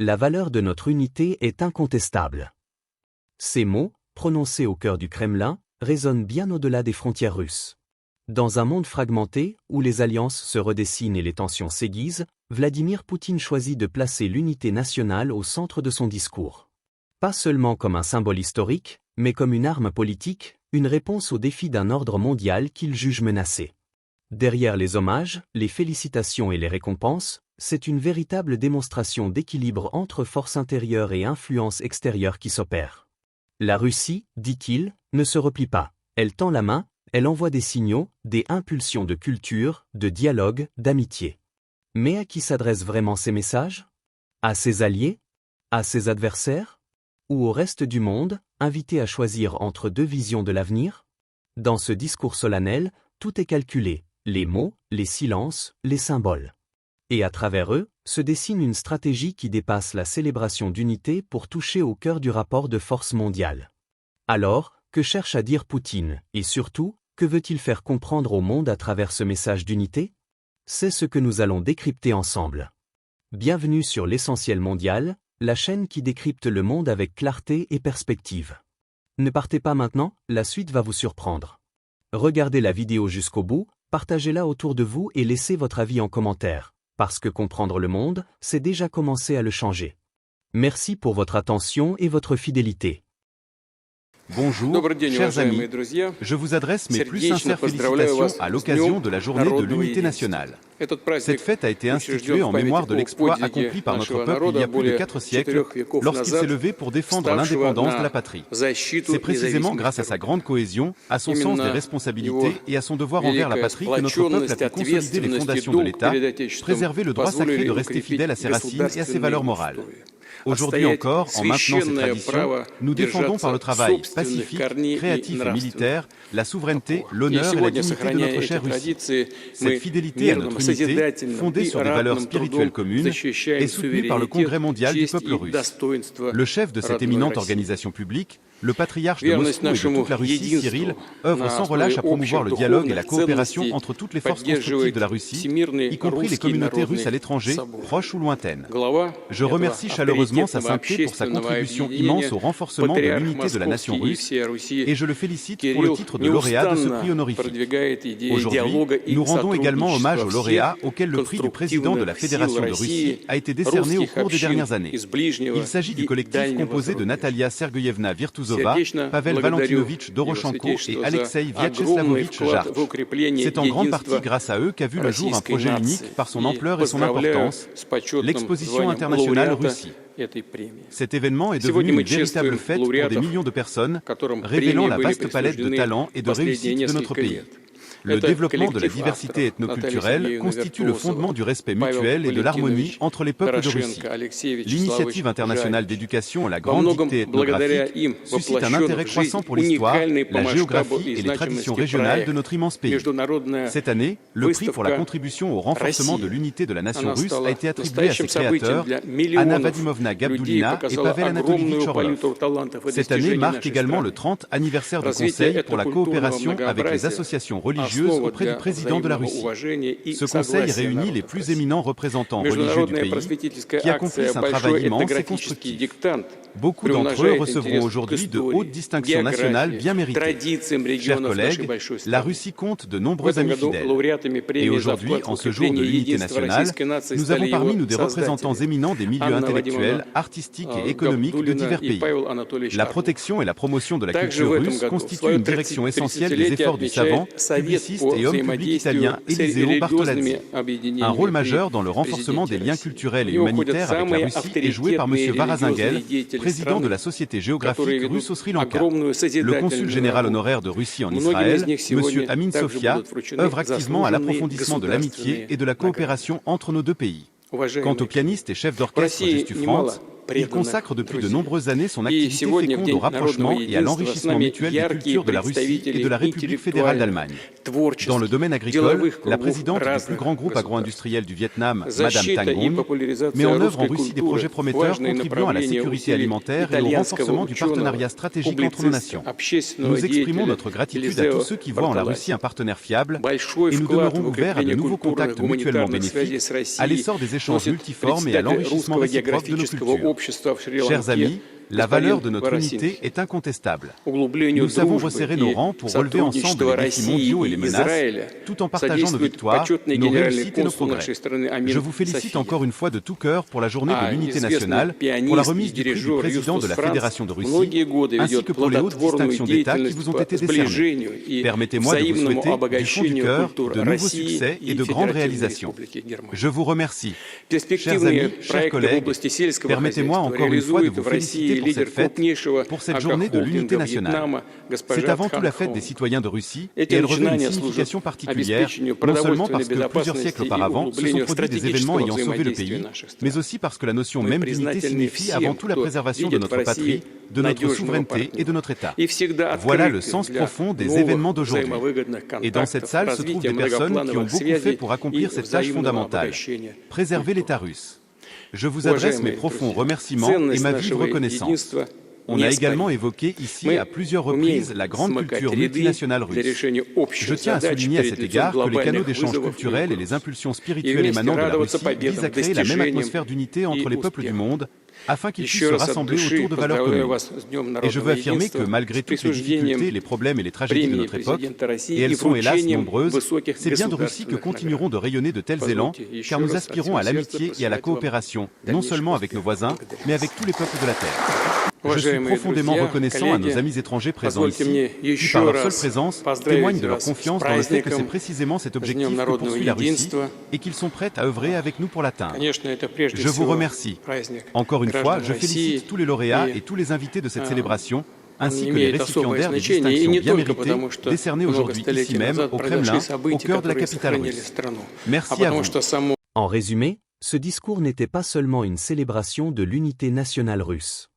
La valeur de notre unité est incontestable. Ces mots, prononcés au cœur du Kremlin, résonnent bien au-delà des frontières russes. Dans un monde fragmenté, où les alliances se redessinent et les tensions s'aiguisent, Vladimir Poutine choisit de placer l'unité nationale au centre de son discours. Pas seulement comme un symbole historique, mais comme une arme politique, une réponse au défi d'un ordre mondial qu'il juge menacé. Derrière les hommages, les félicitations et les récompenses, c'est une véritable démonstration d'équilibre entre force intérieure et influence extérieure qui s'opère. La Russie, dit-il, ne se replie pas. Elle tend la main, elle envoie des signaux, des impulsions de culture, de dialogue, d'amitié. Mais à qui s'adressent vraiment ces messages? À ses alliés? À ses adversaires? Ou au reste du monde, invité à choisir entre deux visions de l'avenir? Dans ce discours solennel, tout est calculé, les mots, les silences, les symboles. Et à travers eux, se dessine une stratégie qui dépasse la célébration d'unité pour toucher au cœur du rapport de force mondiale. Alors, que cherche à dire Poutine, et surtout, que veut-il faire comprendre au monde à travers ce message d'unité? C'est ce que nous allons décrypter ensemble. Bienvenue sur l'Essentiel Mondial, la chaîne qui décrypte le monde avec clarté et perspective. Ne partez pas maintenant, la suite va vous surprendre. Regardez la vidéo jusqu'au bout, partagez-la autour de vous et laissez votre avis en commentaire, parce que comprendre le monde, c'est déjà commencer à le changer. Merci pour votre attention et votre fidélité. Bonjour, chers amis, je vous adresse mes plus sincères félicitations à l'occasion de la journée de l'unité nationale. Cette fête a été instituée en mémoire de l'exploit accompli par notre peuple il y a plus de 4 siècles, lorsqu'il s'est levé pour défendre l'indépendance de la patrie. C'est précisément grâce à sa grande cohésion, à son sens des responsabilités et à son devoir envers la patrie que notre peuple a pu consolider les fondations de l'État, préserver le droit sacré de rester fidèle à ses racines et à ses valeurs morales. Aujourd'hui encore, en maintenant ces traditions, nous défendons par le travail pacifique, créatif et militaire la souveraineté, l'honneur et la dignité de notre chère Russie. Cette fidélité à notre unité, fondée sur des valeurs spirituelles communes, est soutenue par le Congrès mondial du peuple russe. Le chef de cette éminente organisation publique, le patriarche de Moscou et de toute la Russie, Cyril, œuvre sans relâche à promouvoir le dialogue et la coopération entre toutes les forces constructives de la Russie, y compris les communautés russes à l'étranger, proches ou lointaines. Je remercie chaleureusement Sa Sainteté pour sa contribution immense au renforcement de l'unité de la nation russe, et je le félicite pour le titre de lauréat de ce prix honorifique. Aujourd'hui, nous rendons également hommage aux lauréats auxquels le prix du président de la Fédération de Russie a été décerné au cours des dernières années. Il s'agit du collectif composé de Natalia Sergueyevna Virtuzova, Pavel Valentinovitch Doroshenko et Alexei Vyacheslavovic Jarch. C'est en grande partie grâce à eux qu'a vu le jour un projet unique par son ampleur et son importance, l'Exposition internationale Russie. Cet événement est devenu une véritable fête pour des millions de personnes, révélant la vaste palette de talents et de réussites de notre pays. Le développement de la diversité ethnoculturelle constitue le fondement du respect mutuel et de l'harmonie entre les peuples de Russie. L'initiative internationale d'éducation à la grande dictée ethnographique suscite un intérêt croissant pour l'histoire, la géographie et les traditions régionales de notre immense pays. Cette année, le prix pour la contribution au renforcement de l'unité de la nation russe a été attribué à ses créateurs, Anna Vadimovna Gabdulina et Pavel Anatolievitch Orlov. Cette année marque également le 30e anniversaire du Conseil pour la coopération avec les associations religieuses auprès du président de la Russie. Ce conseil réunit les plus éminents représentants religieux du pays, qui accomplissent un travail immense et constructif. Beaucoup d'entre eux recevront aujourd'hui de hautes distinctions nationales bien méritées. Chers collègues, la Russie compte de nombreux amis fidèles. Et aujourd'hui, en ce jour de l'unité nationale, nous avons parmi nous des représentants éminents des milieux intellectuels, artistiques et économiques de divers pays. La protection et la promotion de la culture russe constituent une direction essentielle des efforts du savant, publiciste et homme public italien Eliseo Bartolazzi. Un rôle majeur dans le renforcement des liens culturels et humanitaires avec la Russie est joué par M. Varazingel, président de la Société géographique russe au Sri Lanka. Le consul général honoraire de Russie en Israël, M. Amin Sofia, œuvre activement à l'approfondissement de l'amitié et de la coopération entre nos deux pays. Quant au pianiste et chef d'orchestre Justuf Franz, Il consacre depuis de nombreuses années son activité féconde au rapprochement et à l'enrichissement mutuel des cultures de la Russie et de la République fédérale d'Allemagne. Dans le domaine agricole, la présidente du plus grand groupe agro-industriel du Vietnam, Madame Tang Bung, met en œuvre en Russie des projets prometteurs contribuant à la sécurité alimentaire et au renforcement du partenariat stratégique entre nos nations. Nous exprimons notre gratitude à tous ceux qui voient en la Russie un partenaire fiable et nous demeurons ouverts à de nouveaux contacts mutuellement bénéfiques, à l'essor des échanges multiformes et à l'enrichissement réciproque de nos cultures. Chers amis, la valeur de notre unité est incontestable. Nous savons resserrer nos rangs pour relever ensemble les défis mondiaux et les menaces, tout en partageant nos victoires, nos réussites et nos progrès. Je vous félicite encore une fois de tout cœur pour la journée de l'unité nationale, pour la remise du prix du président de la Fédération de Russie, ainsi que pour les hautes distinctions d'État qui vous ont été décernées. Permettez-moi de vous souhaiter, du fond du cœur, de nouveaux succès et de grandes réalisations. Je vous remercie. Chers amis, chers collègues, permettez-moi encore une fois de vous féliciter pour cette fête, pour cette journée de l'unité nationale. C'est avant tout la fête des citoyens de Russie et elle revêt une signification particulière, non seulement parce que plusieurs siècles auparavant se sont produits des événements ayant sauvé le pays, mais aussi parce que la notion même d'unité signifie avant tout la préservation de notre patrie, de notre souveraineté et de notre État. Voilà le sens profond des événements d'aujourd'hui. Et dans cette salle se trouvent des personnes qui ont beaucoup fait pour accomplir cette tâche fondamentale, préserver l'État russe. Je vous adresse mes profonds remerciements et ma vive reconnaissance. On a également évoqué ici à plusieurs reprises la grande culture multinationale russe. Je tiens à souligner à cet égard que les canaux d'échange culturels et les impulsions spirituelles émanant de la Russie visent à créer la même atmosphère d'unité entre les peuples du monde, afin qu'ils puissent se rassembler autour de valeurs communes. Et je veux affirmer que malgré toutes les difficultés, les problèmes et les tragédies de notre époque, et elles sont hélas nombreuses, c'est bien de Russie que continueront de rayonner de tels élans, car nous aspirons à l'amitié et à la coopération, non seulement avec nos voisins, mais avec tous les peuples de la Terre. Je suis profondément reconnaissant à nos amis étrangers présents ici, qui par leur seule présence témoignent de leur confiance dans le fait que c'est précisément cet objectif que poursuit la Russie et qu'ils sont prêts à œuvrer avec nous pour l'atteindre. Je vous remercie. Encore une fois, je félicite tous les lauréats et tous les invités de cette célébration, ainsi que les récipiendaires des distinctions bien méritées, décernées aujourd'hui ici même, au Kremlin, au cœur de la capitale russe. Merci à vous. En résumé, ce discours n'était pas seulement une célébration de l'unité nationale russe.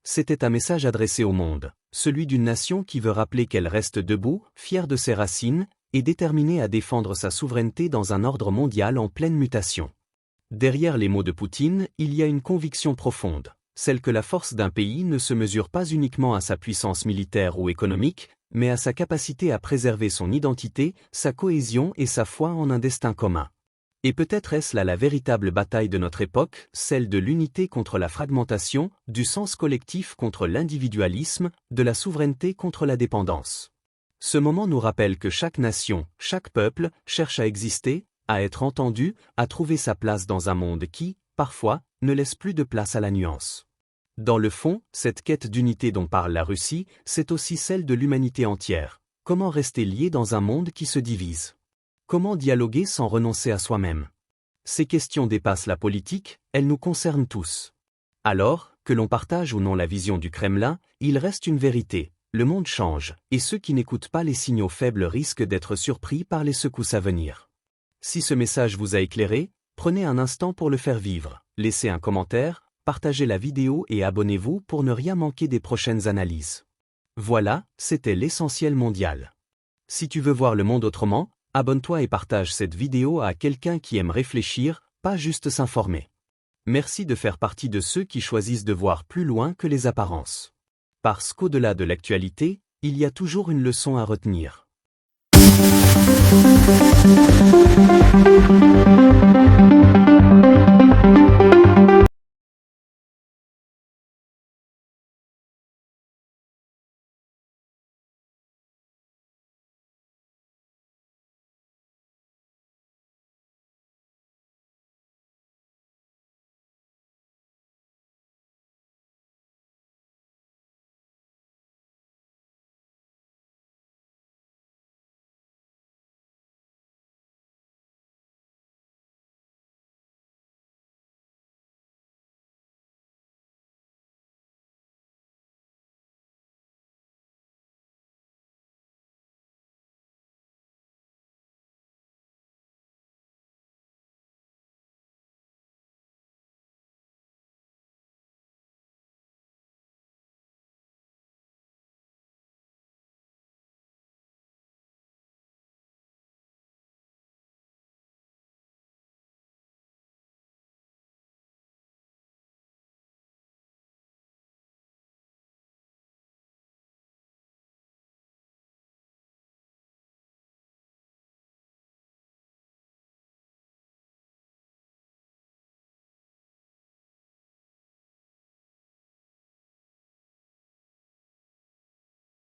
C'était un message adressé au monde, celui d'une nation qui veut rappeler qu'elle reste debout, fière de ses racines, et déterminée à défendre sa souveraineté dans un ordre mondial en pleine mutation. Derrière les mots de Poutine, il y a une conviction profonde, celle que la force d'un pays ne se mesure pas uniquement à sa puissance militaire ou économique, mais à sa capacité à préserver son identité, sa cohésion et sa foi en un destin commun. Et peut-être est-ce là la véritable bataille de notre époque, celle de l'unité contre la fragmentation, du sens collectif contre l'individualisme, de la souveraineté contre la dépendance. Ce moment nous rappelle que chaque nation, chaque peuple, cherche à exister, à être entendu, à trouver sa place dans un monde qui, parfois, ne laisse plus de place à la nuance. Dans le fond, cette quête d'unité dont parle la Russie, c'est aussi celle de l'humanité entière. Comment rester lié dans un monde qui se divise ? Comment dialoguer sans renoncer à soi-même? Ces questions dépassent la politique, elles nous concernent tous. Alors, que l'on partage ou non la vision du Kremlin, il reste une vérité, le monde change, et ceux qui n'écoutent pas les signaux faibles risquent d'être surpris par les secousses à venir. Si ce message vous a éclairé, prenez un instant pour le faire vivre, laissez un commentaire, partagez la vidéo et abonnez-vous pour ne rien manquer des prochaines analyses. Voilà, c'était l'essentiel mondial. Si tu veux voir le monde autrement, abonne-toi et partage cette vidéo à quelqu'un qui aime réfléchir, pas juste s'informer. Merci de faire partie de ceux qui choisissent de voir plus loin que les apparences. Parce qu'au-delà de l'actualité, il y a toujours une leçon à retenir.